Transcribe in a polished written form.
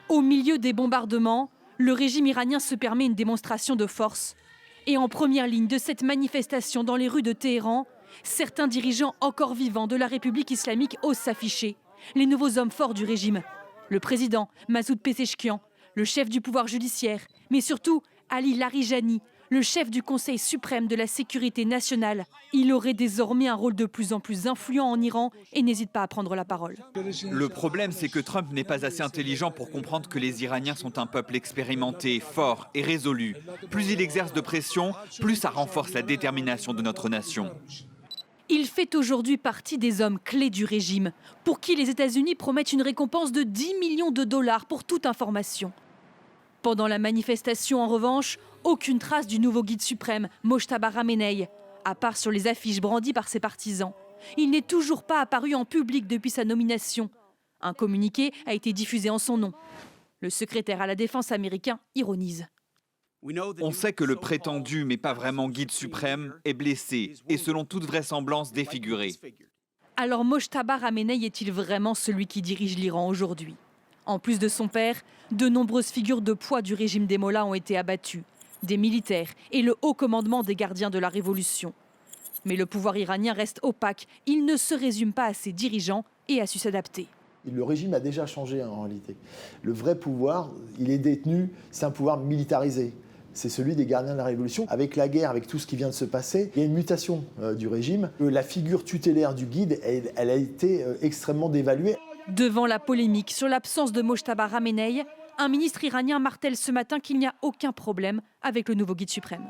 Au milieu des bombardements, le régime iranien se permet une démonstration de force. Et en première ligne de cette manifestation dans les rues de Téhéran, certains dirigeants encore vivants de la République islamique osent s'afficher. Les nouveaux hommes forts du régime. Le président Masoud Pezeshkian, le chef du pouvoir judiciaire, mais surtout Ali Larijani, le chef du Conseil suprême de la sécurité nationale. Il aurait désormais un rôle de plus en plus influent en Iran et n'hésite pas à prendre la parole. Le problème, c'est que Trump n'est pas assez intelligent pour comprendre que les Iraniens sont un peuple expérimenté, fort et résolu. Plus il exerce de pression, plus ça renforce la détermination de notre nation. Il fait aujourd'hui partie des hommes clés du régime, pour qui les États-Unis promettent une récompense de 10 millions de dollars pour toute information. Pendant la manifestation, en revanche, aucune trace du nouveau guide suprême, Mojtaba Ramenei, à part sur les affiches brandies par ses partisans. Il n'est toujours pas apparu en public depuis sa nomination. Un communiqué a été diffusé en son nom. Le secrétaire à la défense américain ironise. On sait que le prétendu, mais pas vraiment guide suprême, est blessé et selon toute vraisemblance défiguré. Alors Mojtaba Ramenei est-il vraiment celui qui dirige l'Iran aujourd'hui ? En plus de son père, de nombreuses figures de poids du régime des mollahs ont été abattues. Des militaires et le haut commandement des gardiens de la révolution. Mais le pouvoir iranien reste opaque. Il ne se résume pas à ses dirigeants et a su s'adapter. Le régime a déjà changé en réalité. Le vrai pouvoir, il est détenu, c'est un pouvoir militarisé. C'est celui des gardiens de la Révolution. Avec la guerre, avec tout ce qui vient de se passer, il y a une mutation du régime. La figure tutélaire du guide, elle a été extrêmement dévaluée. Devant la polémique sur l'absence de Mojtaba Ramenei, un ministre iranien martèle ce matin qu'il n'y a aucun problème avec le nouveau guide suprême.